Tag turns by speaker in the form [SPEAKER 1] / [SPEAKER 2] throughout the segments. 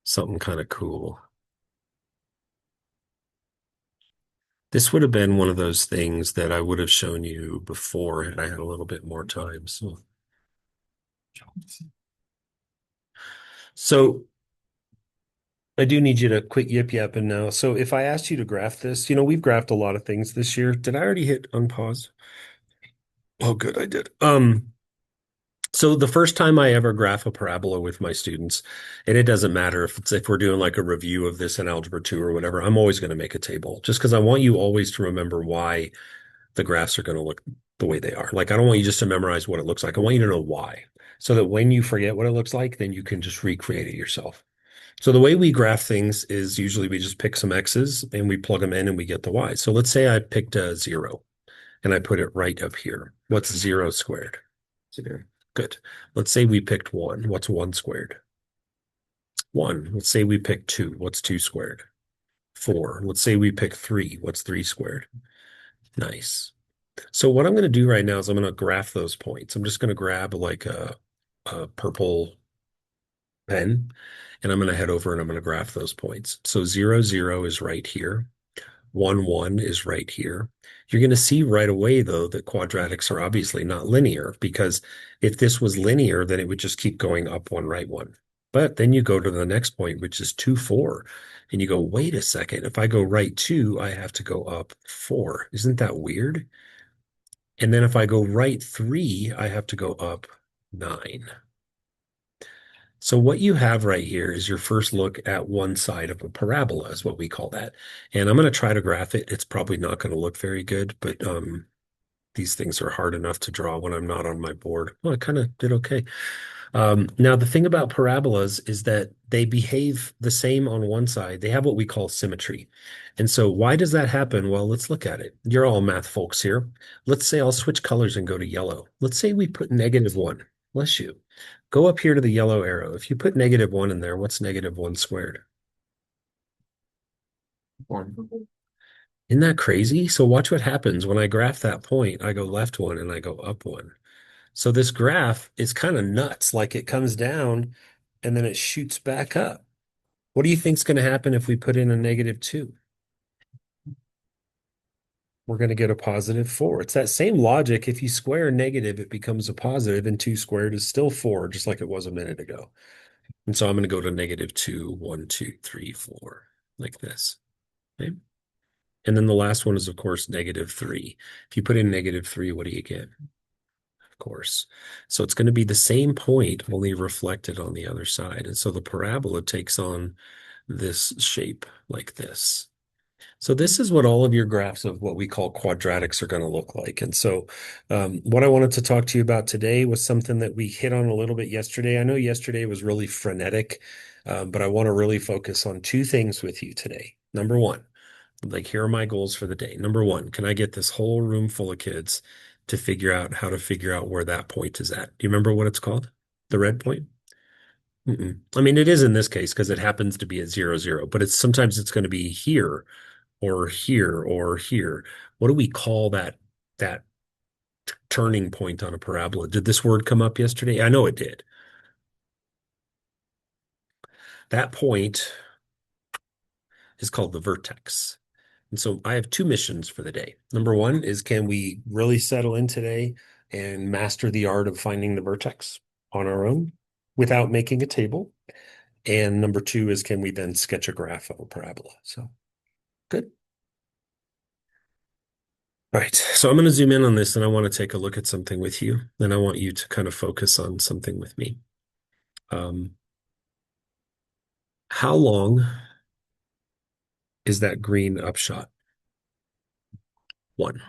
[SPEAKER 1] Something kind of cool. This would have been one of those things that I would have shown you before had I had a little bit more time. So I do need you to quit yip yapping now. So if I asked you to graph this, we've graphed a lot of things this year. Did I already hit unpause? Oh, good, I did. So the first time I ever graph a parabola with my students, and it doesn't matter if we're doing like a review of this in Algebra 2 or whatever, I'm always going to make a table just because I want you always to remember why the graphs are going to look the way they are. Like I don't want you just to memorize what it looks like. I want you to know why. So that when you forget what it looks like, then you can just recreate it yourself. So the way we graph things is usually we just pick some X's and we plug them in and we get the Y. So let's say I picked a zero and I put it right up here. What's zero squared? Zero. Good. Let's say we picked one. What's one squared? One. Let's say we picked two. What's two squared? Four. Let's say we pick three. What's three squared? Nice. So what I'm going to do right now is I'm going to graph those points. I'm just going to grab like a purple pen and I'm going to head over and I'm going to graph those points. So 0, 0 is right here. 1, 1 is right here. You're going to see right away, though, that quadratics are obviously not linear because if this was linear, then it would just keep going up one, right one. But then you go to the next point, which is 2, 4. And you go, wait a second. If I go right 2, I have to go up 4. Isn't that weird? And then if I go right 3, I have to go up 9. So what you have right here is your first look at one side of a parabola is what we call that. And I'm going to try to graph it. It's probably not going to look very good, but these things are hard enough to draw when I'm not on my board. Well, I kind of did okay. Now, the thing about parabolas is that they behave the same on one side. They have what we call symmetry. And so why does that happen? Well, let's look at it. You're all math folks here. Let's say I'll switch colors and go to yellow. Let's say we put -1. Bless you. Go up here to the yellow arrow. If you put -1 in there, what's -1 squared? One. Isn't that crazy? So watch what happens when I graph that point. I go left one and I go up one. So this graph is kind of nuts. Like it comes down and then it shoots back up. What do you think's going to happen if we put in a -2? We're going to get a +4. It's that same logic. If you square a negative, it becomes a positive, and 2 squared is still 4, just like it was a minute ago. And so I'm going to go to -2, 1, 2, 3, 4, like this. Okay. And then the last one is, of course, -3. If you put in -3, what do you get? Of course. So it's going to be the same point, only reflected on the other side. And so the parabola takes on this shape like this. So this is what all of your graphs of what we call quadratics are going to look like. And so what I wanted to talk to you about today was something that we hit on a little bit yesterday. I know yesterday was really frenetic, but I want to really focus on two things with you today. Number one, like here are my goals for the day. Number one, can I get this whole room full of kids to figure out how to figure out where that point is at? Do you remember what it's called? The red point? Mm-mm. I mean, it is in this case because it happens to be at 0, 0, but it's sometimes it's going to be here or here or here. What do we call that turning point on a parabola? Did this word come up yesterday? I know it did. That point is called the vertex. And so I have two missions for the day. Number one is can we really settle in today and master the art of finding the vertex on our own without making a table? And number two is can we then sketch a graph of a parabola? So good. All right. So I'm going to zoom in on this and I want to take a look at something with you. And I want you to kind of focus on something with me. Um, how long is that green upshot? One.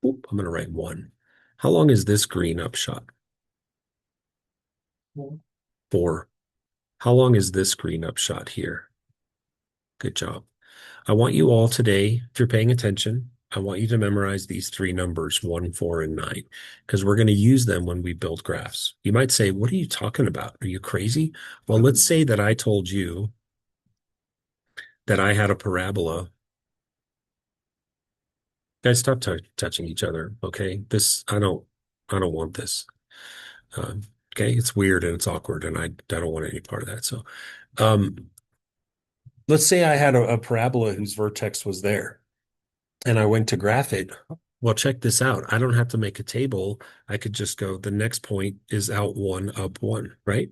[SPEAKER 1] Oop, I'm going to write one. How long is this green upshot? Four. How long is this green upshot here? Good job. I want you all today, if you're paying attention, I want you to memorize these three numbers, 1, 4, and 9, because we're going to use them when we build graphs. You might say, what are you talking about? Are you crazy? Well, let's say that I told you that I had a parabola. Guys, stop touching each other, okay? I don't want this. Um, okay, it's weird and it's awkward, and I don't want any part of that. So, um, let's say I had a parabola whose vertex was there, and I went to graph it. Well, check this out. I don't have to make a table. I could just go, the next point is out one, up one, right?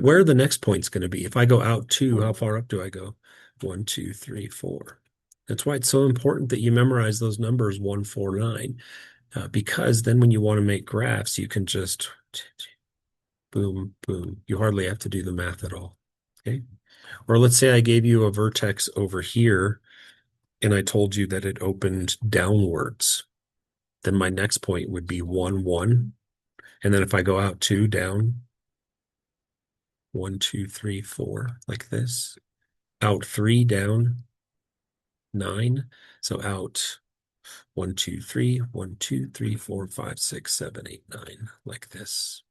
[SPEAKER 1] Where are the next points going to be? If I go out two, how far up do I go? One, two, three, four. That's why it's so important that you memorize those numbers, 149, because then when you want to make graphs, you can just boom, boom. You hardly have to do the math at all. Okay. Or let's say I gave you a vertex over here and I told you that it opened downwards. Then my next point would be 1, 1. And then if I go out two, down, 1, 2, 3, 4, like this. Out three, down, 9. So out 1, 2, 3, 1, 2, 3, 4, 5, 6, 7, 8, 9, like this.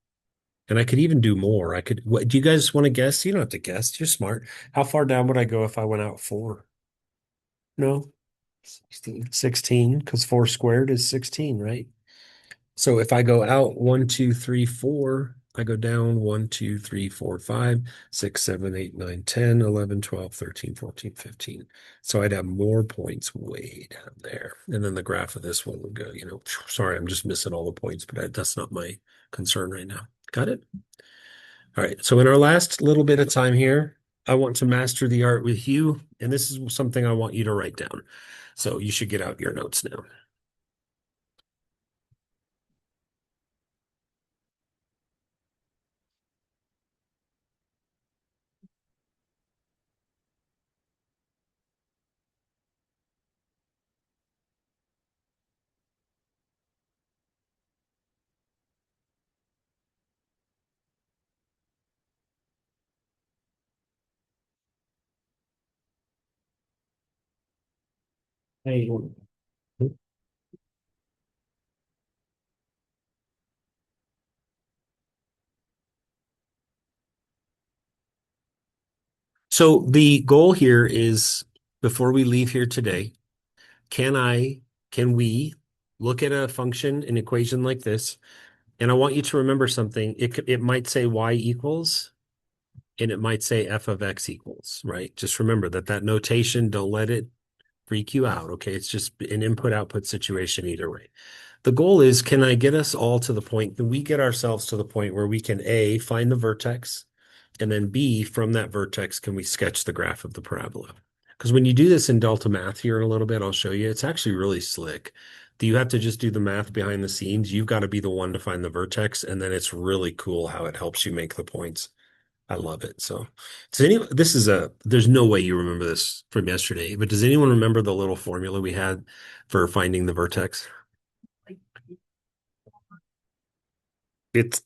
[SPEAKER 1] And I could even do more. I could, what, do you guys want to guess? You don't have to guess. You're smart. How far down would I go if I went out four? No, 16, because four squared is 16, right? So if I go out one, two, three, four, I go down 1, 2, 3, 4, 5, 6, 7, 8, 9, 10, 11, 12, 13, 14, 15. So I'd have more points way down there. And then the graph of this one would go, sorry, I'm just missing all the points, but that's not my concern right now. Got it? All right. So in our last little bit of time here, I want to master the art with you. And this is something I want you to write down. So you should get out your notes now. Hey. So the goal here is before we leave here today, can I, can we look at a function, an equation like this? And I want you to remember something. It might say y equals, and it might say f of x equals, right? Just remember that notation, don't let it freak you out. Okay. It's just an input output situation either way. The goal is, can I get us all to the point that we get ourselves to the point where we can A, find the vertex, and then B, from that vertex, can we sketch the graph of the parabola? Because when you do this in Delta Math here in a little bit, I'll show you, it's actually really slick. Do you have to just do the math behind the scenes? You've got to be the one to find the vertex, and then it's really cool how it helps you make the points. I love it. So, there's no way you remember this from yesterday, but does anyone remember the little formula we had for finding the vertex?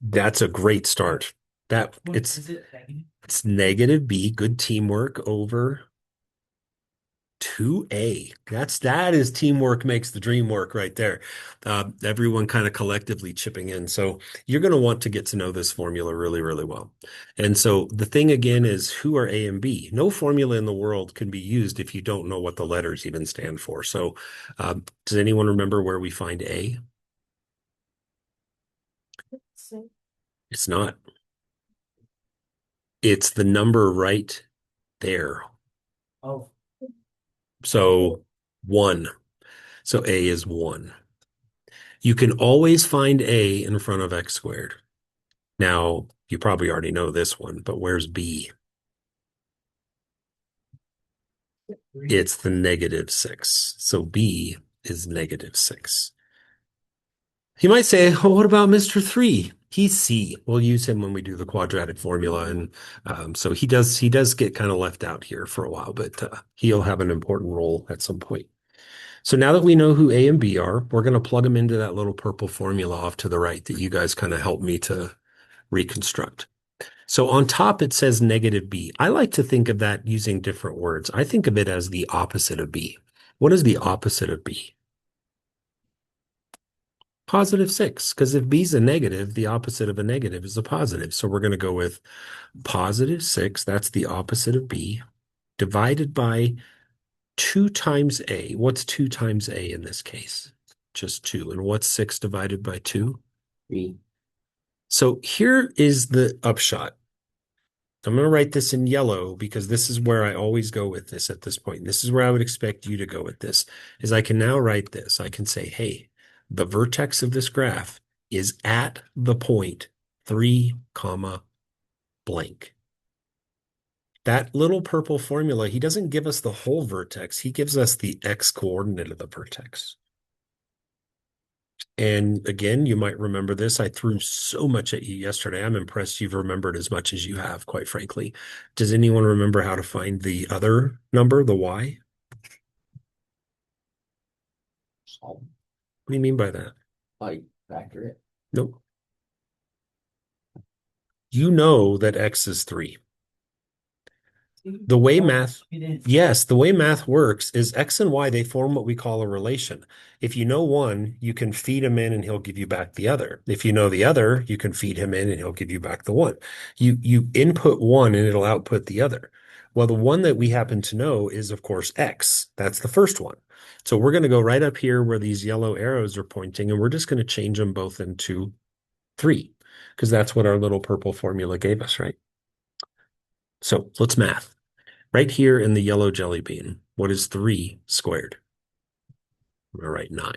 [SPEAKER 1] That's a great start. It's negative B, good teamwork over 2A. That is teamwork makes the dream work right there. Everyone kind of collectively chipping in. So you're going to want to get to know this formula really, really well. And so the thing again is, who are A and B? No formula in the world can be used if you don't know what the letters even stand for. So does anyone remember where we find A? It's not. It's the number right there. Oh. So 1. So A is 1. You can always find A in front of x squared. Now, you probably already know this one, but where's B? It's the -6. So B is -6. You might say, oh, what about Mr. 3? He's C. We'll use him when we do the quadratic formula. And so he does get kind of left out here for a while, but he'll have an important role at some point. So now that we know who A and B are, we're going to plug them into that little purple formula off to the right that you guys kind of helped me to reconstruct. So on top, it says negative B. I like to think of that using different words. I think of it as the opposite of B. What is the opposite of B? +6, because if B is a negative, the opposite of a negative is a positive. So we're going to go with +6, that's the opposite of B, divided by 2 times A. What's 2 times A in this case? Just 2. And what's 6 divided by 2? 3. So here is the upshot. I'm going to write this in yellow because this is where I always go with this at this point. This is where I would expect you to go with this, is I can now write this. I can say, hey, the vertex of this graph is at the point 3, comma, blank. That little purple formula, he doesn't give us the whole vertex. He gives us the x coordinate of the vertex. And again, you might remember this. I threw so much at you yesterday. I'm impressed you've remembered as much as you have, quite frankly. Does anyone remember how to find the other number, the y? What do you mean by that? Like factor it. Nope. You know that x is 3. The way math, yes, the way math works is X and Y, they form what we call a relation. If you know one, you can feed him in and he'll give you back the other. If you know the other, you can feed him in and he'll give you back the one. You input one and it'll output the other. Well, the one that we happen to know is, of course, X. That's the first one. So we're going to go right up here where these yellow arrows are pointing, and we're just going to change them both into 3, because that's what our little purple formula gave us, right? So let's math. Right here in the yellow jelly bean, what is 3 squared? I'm going to write 9.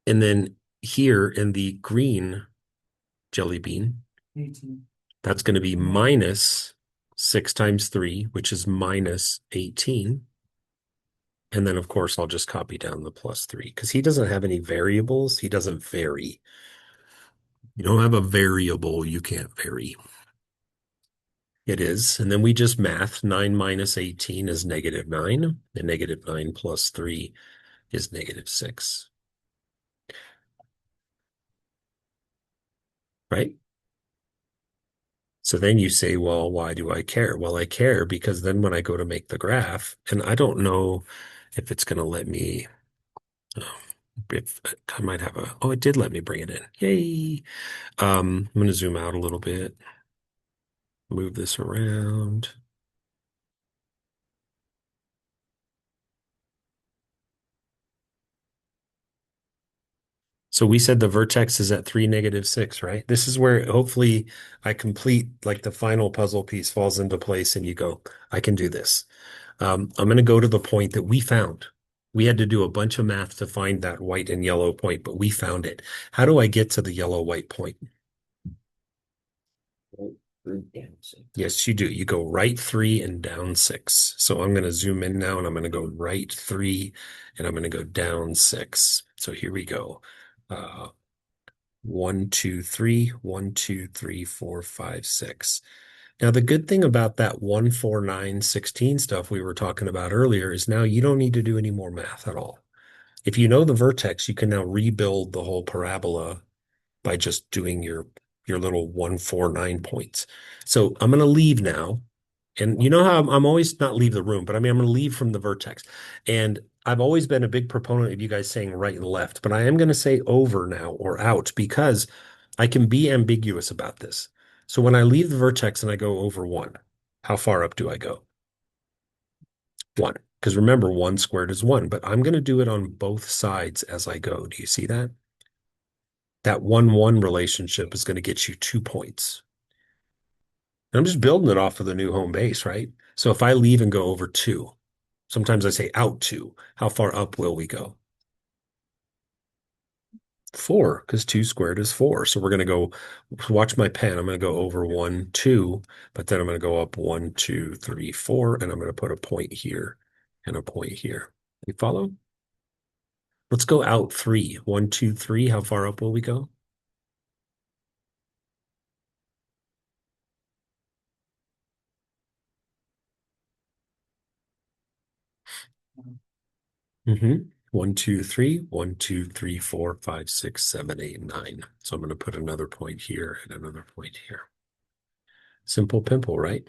[SPEAKER 1] And then here in the green jelly bean, 18. That's going to be minus 6 times 3, which is minus 18. And then, of course, I'll just copy down the plus 3 because he doesn't have any variables. He doesn't vary. You don't have a variable, you can't vary. It is. And then we just math 9 minus 18 is negative 9. And negative 9 plus 3 is negative 6. Right? So then you say, well, why do I care? Well, I care because then when I go to make the graph, and I don't know if it's going to let me, oh, if I might have oh, it did let me bring it in. Yay. I'm going to zoom out a little bit, move this around. So we said the vertex is at 3, negative 6, right? This is where hopefully I complete, like the final puzzle piece falls into place and you go, I can do this. I'm going to go to the point that we found. We had to do a bunch of math to find that white and yellow point, but we found it. How do I get to the yellow white point? Yes, you do. You go right 3 and down 6. So I'm going to zoom in now and I'm going to go right 3 and I'm going to go down 6. So here we go. 1, 2, 3, 1, 2, 3, 4, 5, 6. Now, the good thing about that 1, 4, 9, 16 stuff we were talking about earlier is now you don't need to do any more math at all. If you know the vertex, you can now rebuild the whole parabola by just doing your little 1, 4, 9 points. So I'm going to leave now. And you know how I'm always not leave the room, but I mean, I'm going to leave from the vertex. And I've always been a big proponent of you guys saying right and left, but I am going to say over now or out because I can be ambiguous about this. So when I leave the vertex and I go over 1, how far up do I go? 1. Because remember, 1 squared is 1, but I'm going to do it on both sides as I go. Do you see that? That 1-1 relationship is going to get you 2 points. And I'm just building it off of the new home base, right? So if I leave and go over 2, sometimes I say out 2, how far up will we go? 4, because 2 squared is 4. So we're going to go, watch my pen. I'm going to go over 1, 2, but then I'm going to go up 1, 2, 3, 4, and I'm going to put a point here and a point here. You follow? Let's go out 3. 1, 2, 3. How far up will we go? Mm-hmm. 1, 2, 3. 1, 2, 3, 4, 5, 6, 7, 8, 9. So I'm going to put another point here and another point here. Simple pimple, right?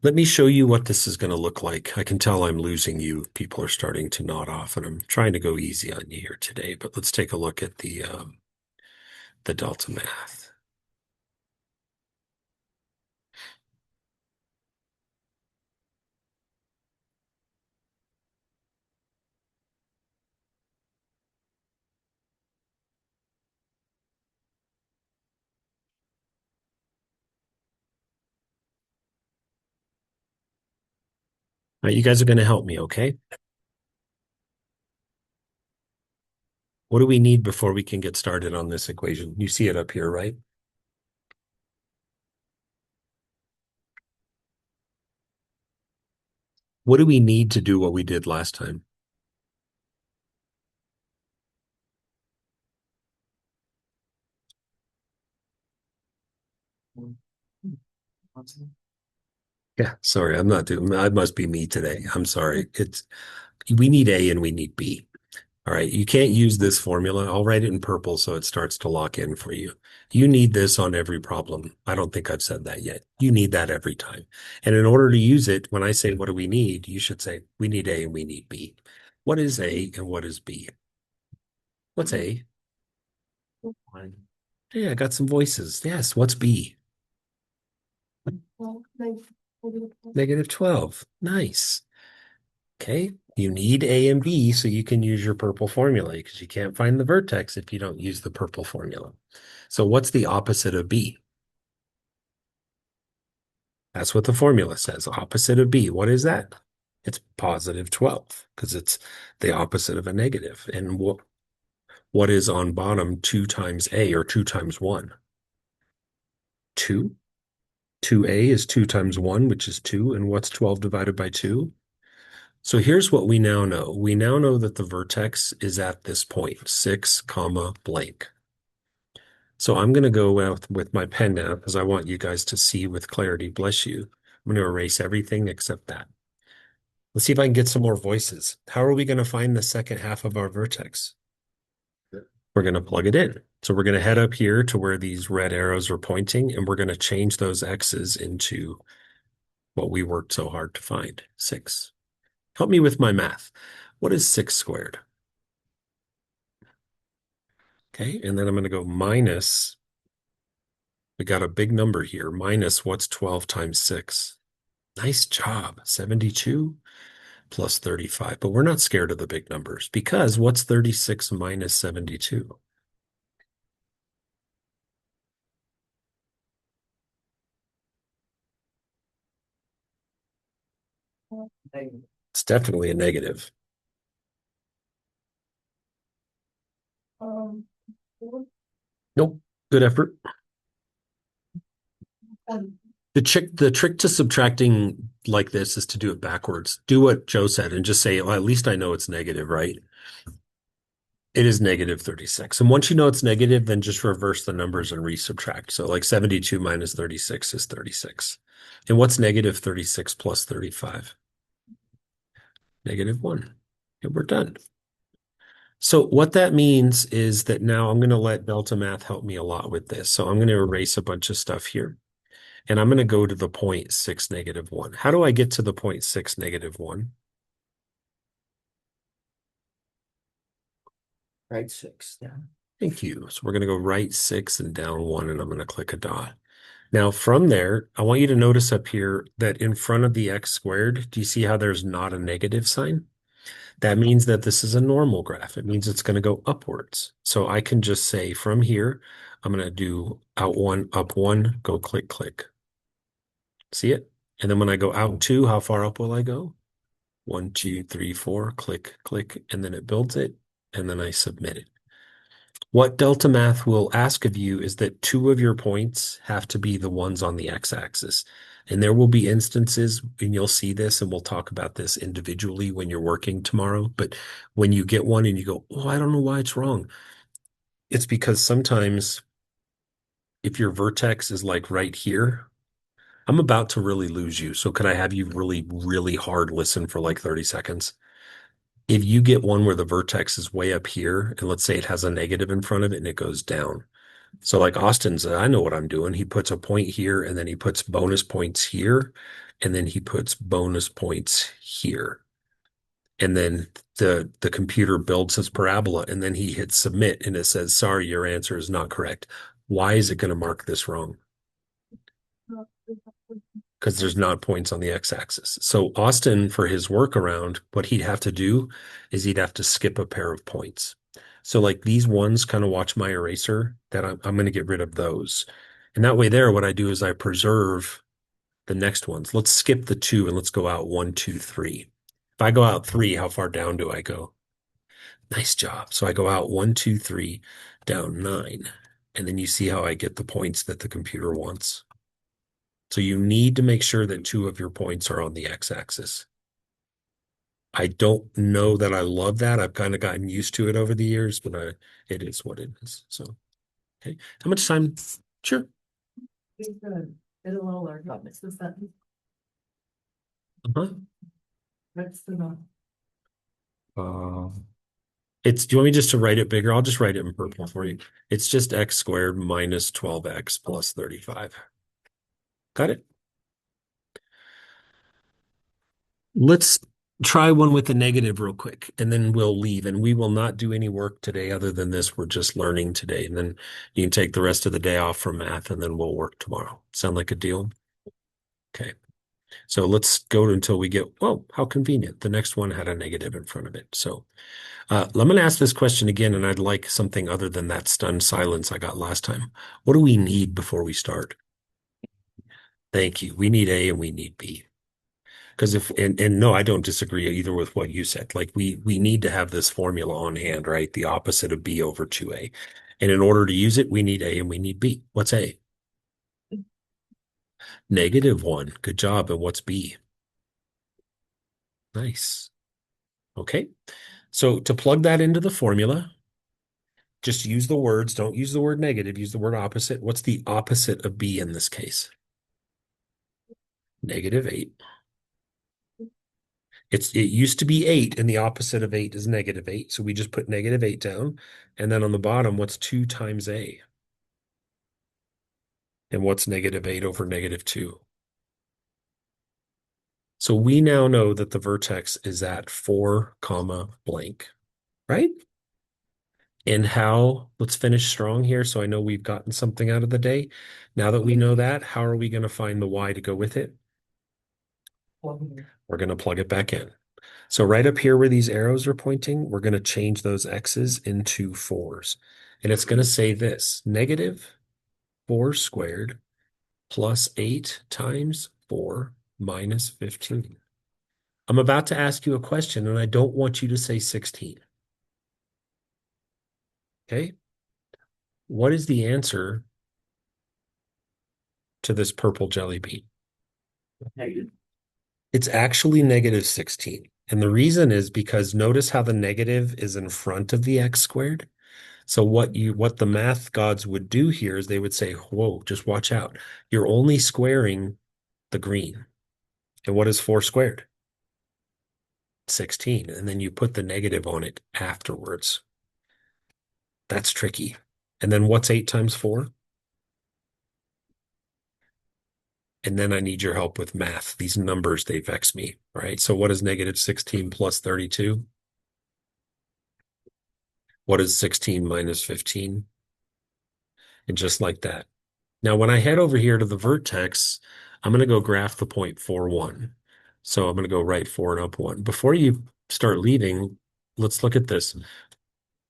[SPEAKER 1] Let me show you what this is going to look like. I can tell I'm losing you. People are starting to nod off, and I'm trying to go easy on you here today. But let's take a look at the delta math. All right, you guys are going to help me, okay? What do we need before we can get started on this equation? You see it up here, right? What do we need to do what we did last time? Yeah, sorry, I'm not doing, I must be me today. I'm sorry. We need A and we need B. All right, you can't use this formula. I'll write it in purple so it starts to lock in for you. You need this on every problem. I don't think I've said that yet. You need that every time. And in order to use it, when I say, what do we need? You should say, we need A and we need B. What is A and what is B? What's A? Yeah, I got some voices. Yes, what's B? Negative 12. Nice. Okay. You need A and B so you can use your purple formula because you can't find the vertex if you don't use the purple formula. So what's the opposite of B? That's what the formula says. Opposite of B. What is that? It's positive 12 because it's the opposite of a negative. And what is on bottom 2 times A or 2 times 1? 2. 2A is 2 times 1, which is 2. And what's 12 divided by 2? So here's what we now know. We now know that the vertex is at this point, 6 comma blank. So I'm going to go with my pen now because I want you guys to see with clarity. Bless you. I'm going to erase everything except that. Let's see if I can get some more voices. How are we going to find the second half of our vertex? We're going to plug it in. So we're going to head up here to where these red arrows are pointing, and we're going to change those X's into what we worked so hard to find, 6. Help me with my math. What is 6 squared? Okay, and then I'm going to go minus, we got a big number here, minus what's 12 times 6? Nice job, 72 plus 35. But we're not scared of the big numbers because what's 36 minus 72? It's definitely a negative. Nope, good effort. The trick to subtracting like this is to do it backwards. Do what Joe said and just say, well, at least I know it's negative, right? It is negative 36. And once you know it's negative, then just reverse the numbers and resubtract. So like 72 minus 36 is 36. And what's negative 36 plus 35? Negative 1. And we're done. So what that means is that now I'm going to let Delta Math help me a lot with this. So I'm going to erase a bunch of stuff here. And I'm going to go to the point 6 negative 1. How do I get to the point 6 negative 1?
[SPEAKER 2] Right, 6 down.
[SPEAKER 1] Thank you. So we're going to go right 6 and down 1, and I'm going to click a dot. Now from there, I want you to notice up here that in front of the x squared, do you see how there's not a negative sign? That means that this is a normal graph. It means it's going to go upwards. So I can just say from here, I'm going to do out 1, up 1, go click, click. See it? And then when I go out 2, how far up will I go? 1, 2, 3, 4, click, click, and then it builds it, and then I submit it. What Delta Math will ask of you is that 2 of your points have to be the ones on the x-axis. And there will be instances, and you'll see this, and we'll talk about this individually when you're working tomorrow. But when you get one and you go, oh, I don't know why it's wrong. It's because sometimes if your vertex is like right here, I'm about to really lose you. So could I have you really, really hard listen for like 30 seconds? If you get one where the vertex is way up here, and let's say it has a negative in front of it and it goes down. So like Austin said, I know what I'm doing. He puts a point here and then he puts bonus points here and then he puts bonus points here. And then the computer builds his parabola and then he hits submit and it says, sorry, your answer is not correct. Why is it going to mark this wrong? Because there's not points on the x-axis. So Austin, for his workaround, what he'd have to do is he'd have to skip a pair of points. So like these ones kind of watch my eraser that I'm going to get rid of those. And that way there, what I do is I preserve the next ones. Let's skip the 2 and let's go out 1, 2, 3. If I go out 3, how far down do I go? Nice job. So I go out 1, 2, 3, down 9. And then you see how I get the points that the computer wants. So you need to make sure that 2 of your points are on the x-axis. I don't know that I love that. I've kind of gotten used to it over the years, but it is what it is. So, okay. How much time? Sure. Uh-huh. Uh, do you want me just to write it bigger? I'll just write it in purple for you. It's just x squared minus 12x plus 35. Got it? Let's try one with a negative real quick, and then we'll leave. And we will not do any work today other than this. We're just learning today. And then you can take the rest of the day off from math, and then we'll work tomorrow. Sound like a deal? Okay. So let's go until we get, oh, how convenient. The next one had a negative in front of it. So I'm going to ask this question again, and I'd like something other than that stunned silence I got last time. What do we need before we start? Thank you. We need A and we need B. Because and no, I don't disagree either with what you said. Like we need to have this formula on hand, right? The opposite of B over 2A. And in order to use it, we need A and we need B. What's A? -1. Good job. And what's B? Nice. Okay. So to plug that into the formula, just use the words. Don't use the word negative. Use the word opposite. What's the opposite of B in this case? -8. It used to be 8, and the opposite of 8 is -8. So we just put -8 down. And then on the bottom, what's 2 times A? And what's -8 over -2? So we now know that the vertex is at 4 comma blank, right? And how, let's finish strong here. So I know we've gotten something out of the day. Now that we know that, how are we going to find the Y to go with it? We're going to plug it back in. So right up here where these arrows are pointing, we're going to change those X's into 4s. And it's going to say this, -4 squared plus 8 times 4 minus 15. I'm about to ask you a question, and I don't want you to say 16. Okay? What is the answer to this purple jelly bean? It's actually -16. And the reason is because notice how the negative is in front of the x squared. So what the math gods would do here is they would say, whoa, just watch out. You're only squaring the green. And what is 4 squared? 16. And then you put the negative on it afterwards. That's tricky. And then what's 8 times 4? And then I need your help with math. These numbers, they vex me, right? So what is -16 plus 32? What is 16 minus 15? And just like that. Now, when I head over here to the vertex, I'm going to go graph the point 4, 1. So I'm going to go right 4 and up 1. Before you start leaving, let's look at this.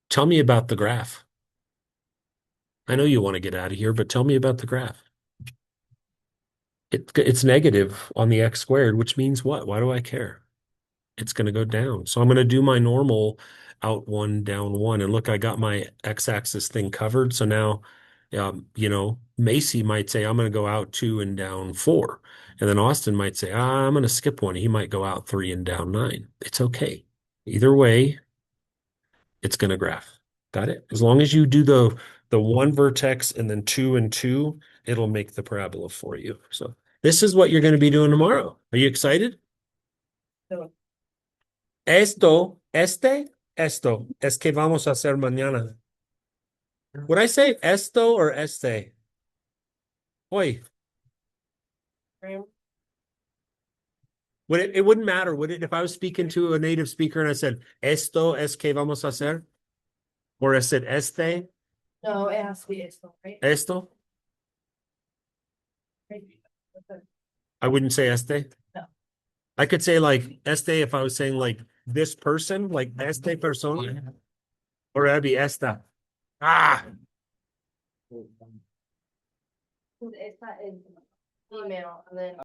[SPEAKER 1] Tell me about the graph. I know you want to get out of here, but tell me about the graph. It's negative on the x squared, which means what? Why do I care? It's going to go down. So I'm going to do my normal out 1, down 1. And look, I got my x-axis thing covered. So now, Macy might say, I'm going to go out 2 and down 4. And then Austin might say, I'm going to skip 1. He might go out 3 and down 9. It's okay. Either way, it's going to graph. Got it? As long as you do the one vertex and then 2 and 2, it'll make the parabola for you. So this is what you're going to be doing tomorrow. Are you excited? Esto es que vamos a hacer mañana. Would I say esto or este? Hoy. It wouldn't matter, would it? If I was speaking to a native speaker and I said, esto es que vamos a hacer? Or I said este?
[SPEAKER 2] No, it has to be esto, right?
[SPEAKER 1] Esto? I wouldn't say este?
[SPEAKER 2] No.
[SPEAKER 1] I could say like este if I was saying like this person, like este persona. Or that'd be esta. Ah!
[SPEAKER 2] Esta is female, and then